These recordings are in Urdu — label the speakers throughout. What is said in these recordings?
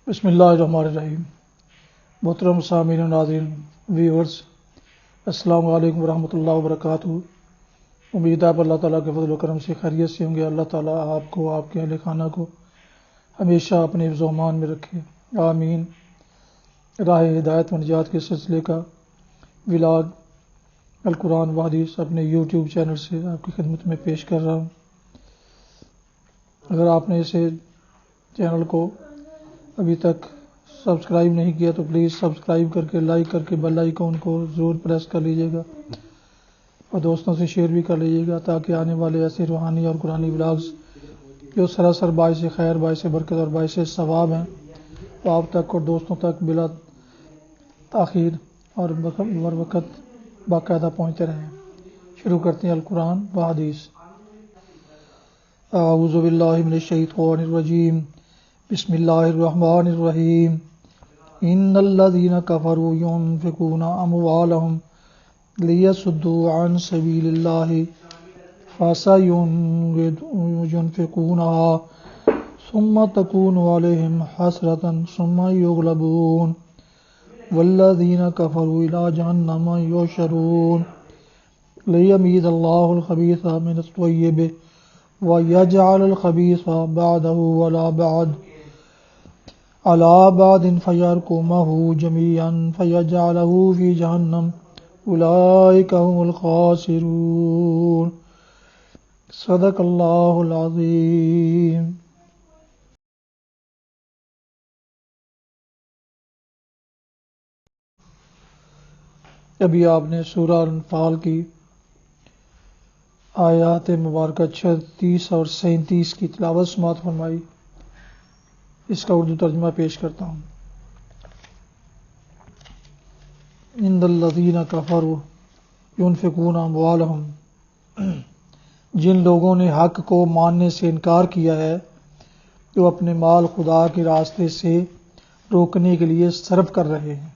Speaker 1: بسم اللہ الرحمن الرحیم۔ محترم سامعین و ناظرین ویورز، السلام علیکم ورحمۃ اللہ وبرکاتہ۔ امید ہے آپ اللہ تعالیٰ کے فضل و کرم سے خیریت سے ہوں گے۔ اللہ تعالیٰ آپ کو، آپ کے اہل خانہ کو ہمیشہ اپنے حفظ و امان میں رکھے، آمین۔ راہ ہدایت و نجات کے سلسلے کا ولاگ القرآن و حدیث اپنے یوٹیوب چینل سے آپ کی خدمت میں پیش کر رہا ہوں۔ اگر آپ نے اسے چینل کو ابھی تک سبسکرائب نہیں کیا تو پلیز سبسکرائب کر کے، لائک کر کے بیل آئیکن کو ضرور پریس کر لیجیے گا اور دوستوں سے شیئر بھی کر لیجیے گا، تاکہ آنے والے ایسے روحانی اور قرآنی ولاگز جو سراسر باعث خیر، باعث برکت اور باعث ثواب ہیں وہ آپ تک اور دوستوں تک بلا تاخیر اور وقت باقاعدہ پہنچتے رہیں۔ شروع کرتے ہیں القرآن و حدیث۔ اعوذ باللہ من الشیطان الرجیم، بسم اللہ الرحمن الرحیم۔ ان الذین کفروا ينفقون اموالهم لیصدوا عن سبیل اللہ فسينفقونها ثم تكون عليهم حسرة ثم يغلبون والذین کفروا الى جہنم یحشرون لیمیز اللہ الخبیث من الطیب وَيَجْعَلَ الْخَبِيثَ بَعْضَهُ عَلَى بَعْضٍ فَيَرْكُمَهُ جَمِيعًا فَيَجْعَلَهُ فِي جَهَنَّمَ أُولَئِكَ هُمُ الْخَاسِرُونَ۔ صدق اللہ العظیم۔ ابھی آپ نے سورہ انفال کی آیات مبارکہ 36 اور 37 کی تلاوت سماعت فرمائی۔ اس کا اردو ترجمہ پیش کرتا ہوں۔ ان الذین کفروا ينفقون اموالهم، جن لوگوں نے حق کو ماننے سے انکار کیا ہے جو اپنے مال خدا کے راستے سے روکنے کے لیے صرف کر رہے ہیں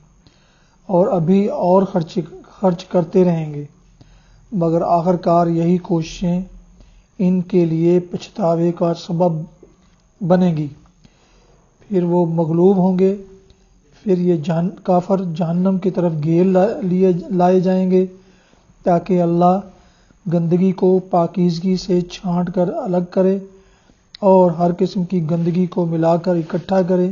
Speaker 1: اور ابھی اور خرچ کرتے رہیں گے، مگر آخرکار یہی کوششیں ان کے لیے پچھتاوے کا سبب بنے گی، پھر وہ مغلوب ہوں گے، پھر یہ کافر جہنم کی طرف گھیر لائے جائیں گے تاکہ اللہ گندگی کو پاکیزگی سے چھانٹ کر الگ کرے اور ہر قسم کی گندگی کو ملا کر اکٹھا کرے،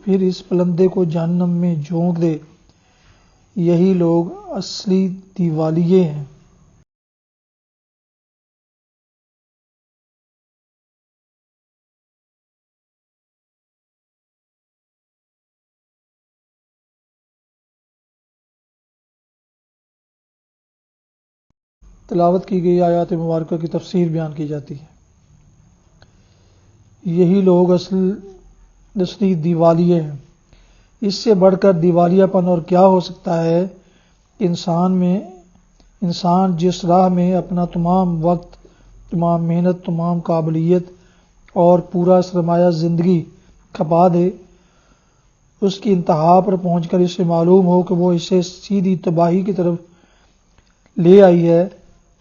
Speaker 1: پھر اس پلندے کو جہنم میں جھونک دے۔ یہی لوگ اصلی دیوالیے ہیں۔ تلاوت کی گئی آیات مبارکہ کی تفسیر بیان کی جاتی ہے۔ یہی لوگ اصلی دیوالیے ہیں۔ اس سے بڑھ کر دیوالیہ پن اور کیا ہو سکتا ہے؟ انسان جس راہ میں اپنا تمام وقت، تمام محنت، تمام قابلیت اور پورا سرمایہ زندگی کھپا دے، اس کی انتہا پر پہنچ کر اسے معلوم ہو کہ وہ اسے سیدھی تباہی کی طرف لے آئی ہے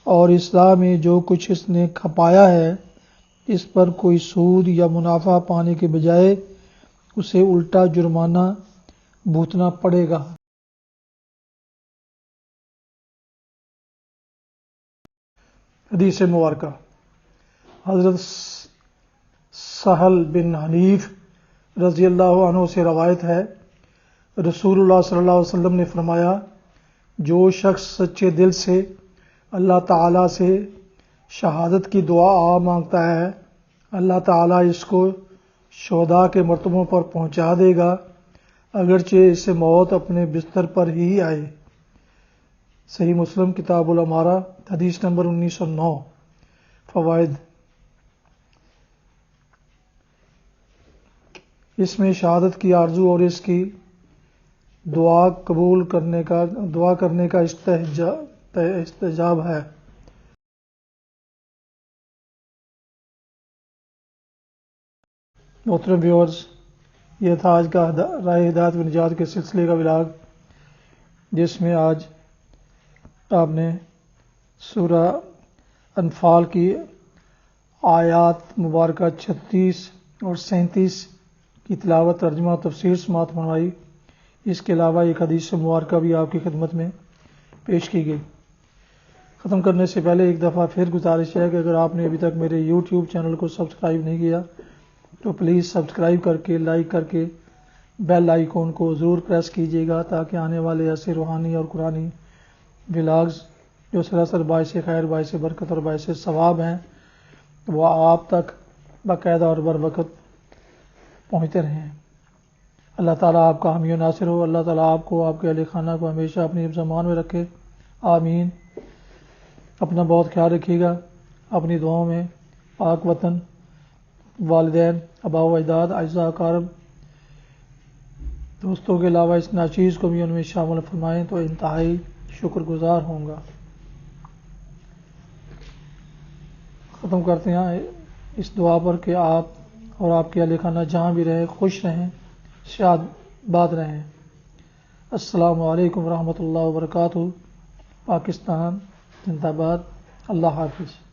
Speaker 1: اور اس راہ میں جو کچھ اس نے کھپایا ہے اس پر کوئی سود یا منافع پانے کے بجائے اسے الٹا جرمانہ بھگتنا پڑے گا۔ حدیث مبارکہ۔ حضرت سہل بن حنیف رضی اللہ عنہ سے روایت ہے، رسول اللہ صلی اللہ علیہ وسلم نے فرمایا، جو شخص سچے دل سے اللہ تعالیٰ سے شہادت کی دعا مانگتا ہے، اللہ تعالیٰ اس کو شہداء کے مرتبوں پر پہنچا دے گا، اگرچہ اسے موت اپنے بستر پر ہی آئے۔ صحیح مسلم کتاب الامارہ حدیث نمبر 1909۔ فوائد۔ اس میں شہادت کی آرزو اور اس کی دعا کرنے کا استحباب ہے۔ محترم ویورز، یہ تھا آج کا راہ ہدایت و نجات کے سلسلے کا ولاگ، جس میں آج آپ نے سورہ انفال کی آیات مبارکہ 36 اور 37 کی تلاوت، ترجمہ اور تفسیر سماعت فرمائی۔ اس کے علاوہ ایک حدیث مبارکہ بھی آپ کی خدمت میں پیش کی گئی۔ ختم کرنے سے پہلے ایک دفعہ پھر گزارش ہے کہ اگر آپ نے ابھی تک میرے یوٹیوب چینل کو سبسکرائب نہیں کیا تو پلیز سبسکرائب کر کے، لائک کر کے بیل آئیکن کو ضرور پریس کیجیے گا، تاکہ آنے والے ایسے روحانی اور قرآنی ولاگز جو سراسر باعث خیر، باعث برکت اور باعث ثواب ہیں وہ آپ تک باقاعدہ اور بر وقت پہنچتے رہیں۔ اللہ تعالیٰ آپ کا حامی و ناصر ہو۔ اللہ تعالیٰ آپ کو، آپ کے اہل خانہ کو ہمیشہ اپنی حفظ و امان میں رکھے، آمین۔ اپنا بہت خیال رکھیے گا۔ اپنی دعاؤں میں پاک وطن، والدین، آباء و اجداد، اعزاء اقارب، دوستوں کے علاوہ اس ناچیز کو بھی ان میں شامل فرمائیں تو انتہائی شکر گزار ہوں گا۔ ختم کرتے ہیں اس دعا پر کہ آپ اور آپ کے اہل خانہ جہاں بھی رہیں خوش رہیں، شاد باد رہیں۔ السلام علیکم ورحمۃ اللہ وبرکاتہ۔ پاکستان زندہ باد۔ اللہ حافظ۔